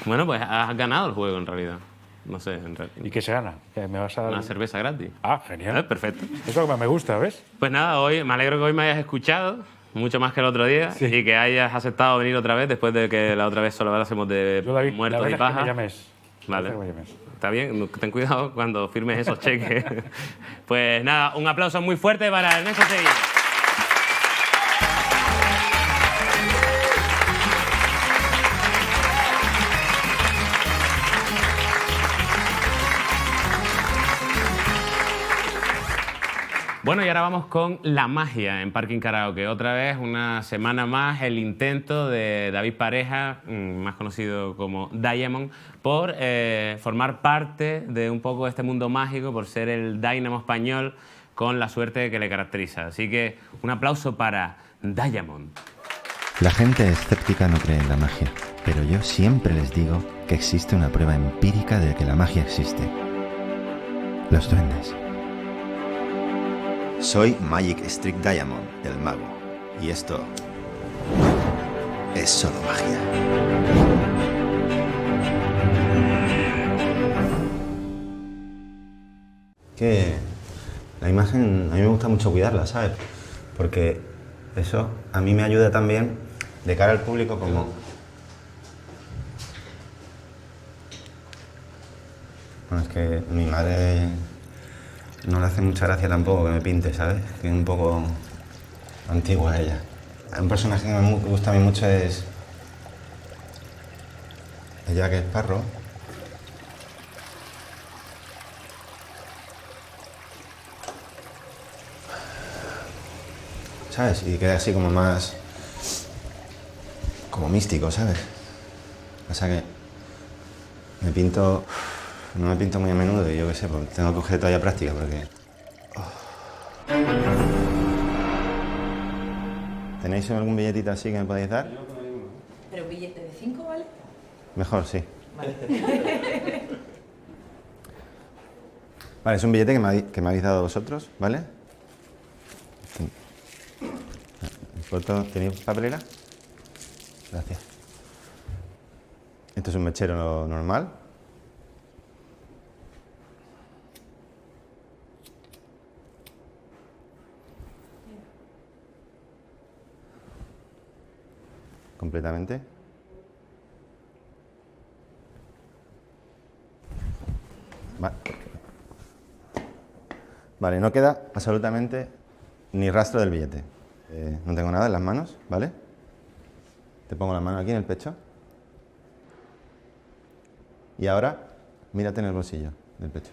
Bueno, pues has ganado el juego en realidad. No sé, en realidad. ¿Y qué se gana? ¿Que ¿Me vas a dar Una cerveza gratis. Ah, genial. Perfecto. Eso es lo que más me gusta, ¿ves? Pues nada, me alegro que hoy me hayas escuchado, mucho más que el otro día, Sí. y que hayas aceptado venir otra vez, después de que la otra vez solo hacemos de Yo, David, la muertos verdad y es que paja. me llames. Vale. Que me llames. Está bien, ten cuidado cuando firmes esos cheques. Pues nada, un aplauso muy fuerte para Ernesto Sevilla. Bueno, y ahora vamos con la magia en Parking Karaoke. Otra vez, una semana más, el intento de David Pareja, más conocido como Diamond, por formar parte de un poco este mundo mágico, por ser el Dynamo español con la suerte que le caracteriza. Así que un aplauso para Diamond. La gente escéptica no cree en la magia, pero yo siempre les digo que existe una prueba empírica de que la magia existe. Los duendes. Soy Magic Street Diamond, el mago, y esto es solo magia. Que la imagen a mí me gusta mucho cuidarla, ¿sabes? Porque eso a mí me ayuda también de cara al público como... Bueno, es que mi madre no le hace mucha gracia tampoco que me pinte, ¿sabes? Que es un poco antigua ella. Un personaje que me gusta a mí mucho es Jack Sparrow. ¿Sabes? Y queda así como más... como místico, ¿sabes? O sea que me pinto... No me pinto muy a menudo y yo qué sé, pues tengo que coger todavía práctica porque... ¿Tenéis algún billetito así que me podáis dar? ¿Pero un billete de 5, vale? Mejor, sí. Vale. Vale, es un billete que me habéis dado vosotros, ¿vale? ¿Tenéis papelera? Gracias. Esto es un mechero normal. Completamente. Vale, no queda absolutamente ni rastro del billete. No tengo nada en las manos, ¿vale? Te pongo la mano aquí en el pecho. Y ahora, mírate en el bolsillo del pecho.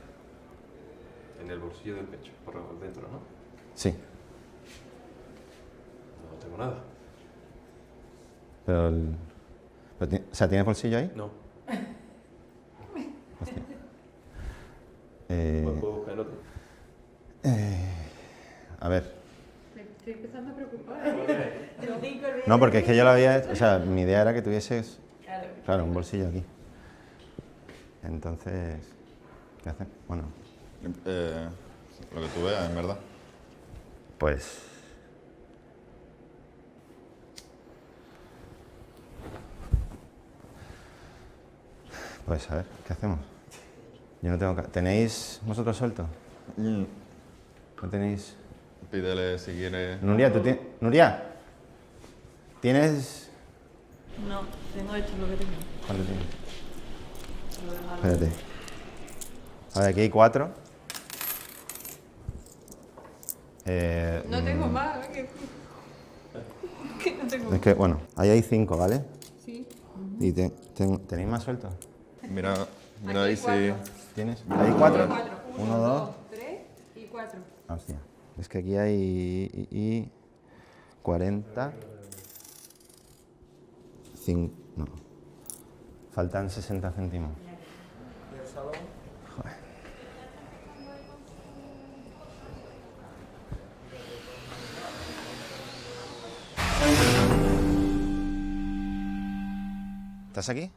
En el bolsillo del pecho, por dentro, ¿no? Sí. No tengo nada. Pero o sea, ¿tienes bolsillo ahí? No. Hostia. ¿Puedo buscar el otro? A ver. Me estoy empezando a preocupar. No, porque es que yo lo había... O sea, mi idea era que tuvieses... Claro, un bolsillo aquí. Entonces... ¿Qué haces? Bueno... Lo que tú veas, en verdad. Pues... Pues a ver, ¿qué hacemos? Yo no tengo... ¿Tenéis vosotros suelto? ¿No tenéis...? Pídele si quiere... Nuria, ¿tú tienes...? Nuria, ¿tienes...? No, tengo hecho lo que tengo. ¿Cuánto tienes? Espérate. A ver, aquí hay 4. No tengo más. Que no tengo más. Es que, bueno, ahí hay 5, ¿vale? Sí. ¿Y tenéis más sueltos? Mira ahí sí. ¿Tienes? ¿Hay 4? 1, 2. 3 y 4. Hostia. Es que aquí hay 40. 5. No. Faltan 60 céntimos. ¿Y el salón? Joder. ¿Estás aquí?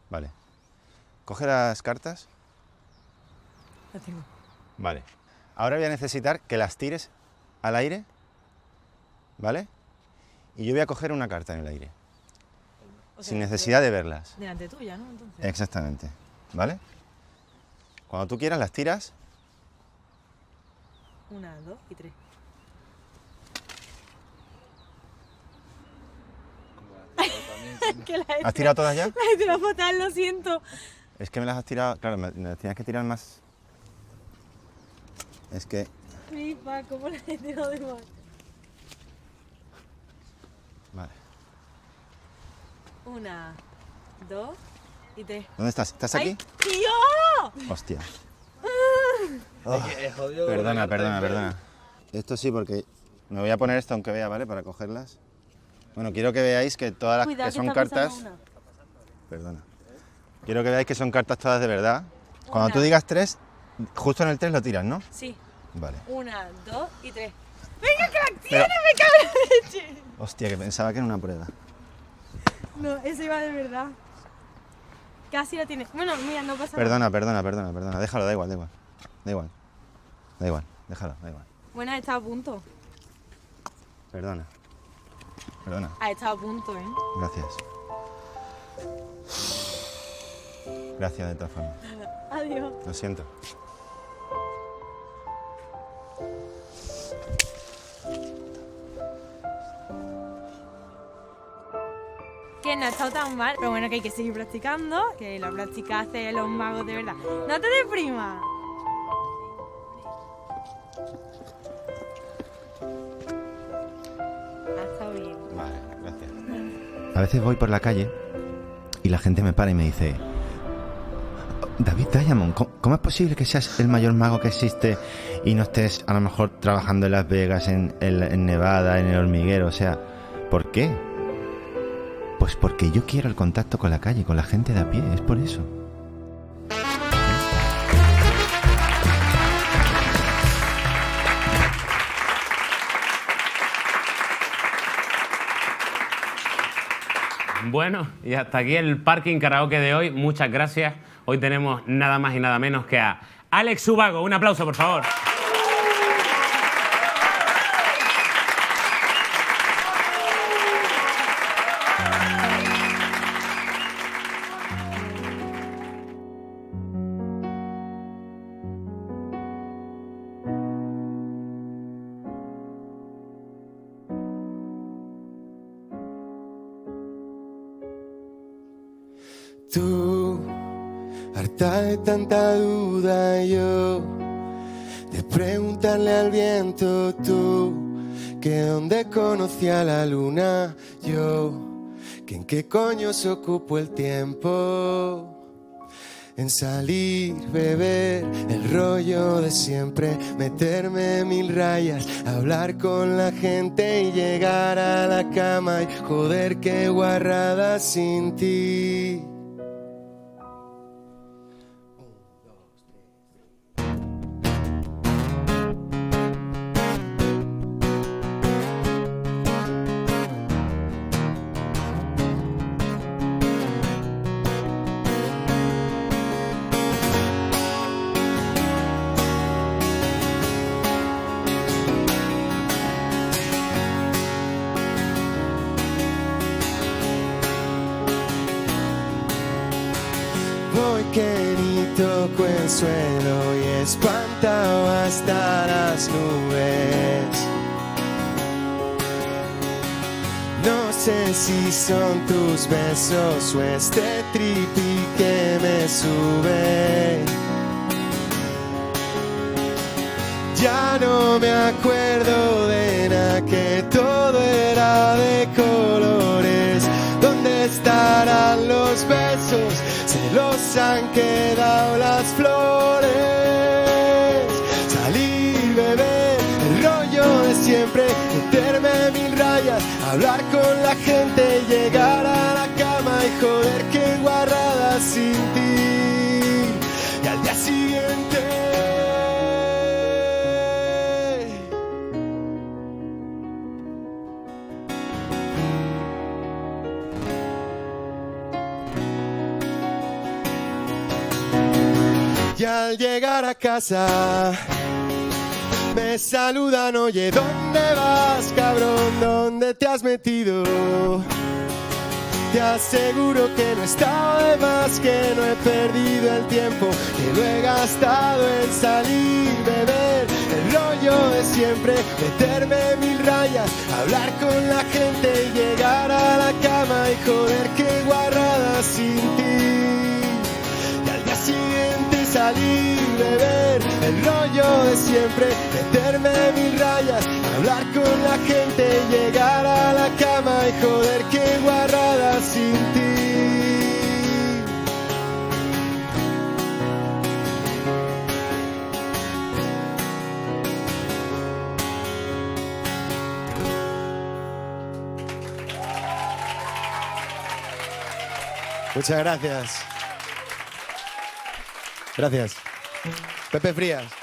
Vale. Coge las cartas. La tengo. Vale. Ahora voy a necesitar que las tires al aire, ¿vale? Y yo voy a coger una carta en el aire, O sea, sin necesidad de verlas. Delante tuya, ¿no? Entonces. Exactamente, ¿vale? Cuando tú quieras las tiras. 1, 2 y 3. ¿Has tirado todas ya? La he tirado fatal, lo siento. Es que me las has tirado, claro, me tienes que tirar más. Es que... Flipa, ¿cómo la he tirado de mal? Vale. 1, 2 y 3. ¿Dónde estás? ¿Estás aquí? ¡Ay, tío! Hostia. Oh, perdona. Esto sí, porque me voy a poner esto aunque vea, ¿vale? Para cogerlas. Bueno, quiero que veáis que todas las Cuidado, que son está pisando cartas... una. Perdona. Quiero que veáis que son cartas todas de verdad. Cuando tú digas 3, justo en el 3 lo tiras, ¿no? Sí. Vale. 1, 2 y 3. ¡Venga, que la Pero- tiene! ¡Me cago en la leche! Hostia, que pensaba que era una prueba. No, eso iba de verdad. Casi la tiene. Bueno, mira, no pasa nada. Perdona. Déjalo, da igual. Déjalo, da igual. Bueno, ha estado a punto. Perdona. Ha estado a punto, ¿eh? Gracias. Gracias de todas formas. Adiós. Lo siento. Que no ha estado tan mal, pero bueno, que hay que seguir practicando, que la práctica hace los magos de verdad. ¡No te deprimas! Ha estado bien. Vale, gracias. A veces voy por la calle y la gente me para y me dice: David Diamond, ¿cómo es posible que seas el mayor mago que existe y no estés a lo mejor trabajando en Las Vegas, en Nevada, en El Hormiguero? O sea, ¿por qué? Pues porque yo quiero el contacto con la calle, con la gente de a pie, es por eso. Bueno, y hasta aquí el Parking Karaoke de hoy. Muchas gracias. Hoy tenemos nada más y nada menos que a Alex Ubago. Un aplauso, por favor. Tú, harta de tanta duda, yo de preguntarle al viento, tú, que dónde conocí a la luna, yo, que en qué coño se ocupó el tiempo en salir, beber el rollo de siempre, meterme 1000 rayas, hablar con la gente y llegar a la cama y joder, qué guarrada sin ti. Voy que ni toco el suelo y espantado hasta las nubes. No sé si son tus besos o este tripi que me sube. Ya no me acuerdo de nada, que todo era de colores. ¿Dónde estarán los besos? Se los han quedado las flores. Salir, beber, el rollo de siempre, meterme 1000 rayas, hablar con la gente, llegar a la cama y joder, qué guarrada sin ti. Y al día siguiente y al llegar a casa me saludan, oye, ¿dónde vas, cabrón? ¿Dónde te has metido? Te aseguro que no he estado de más, que no he perdido el tiempo, que lo he gastado en salir, beber, el rollo de siempre, meterme 1000 rayas, hablar con la gente, llegar a la cama y joder, qué guarrada sin ti. Y al día siguiente salir, beber, el rollo de siempre, meterme 1000 rayas, hablar con la gente, llegar a la cama y joder, qué guarrada sin ti. Muchas gracias. Gracias. Pepe Frías.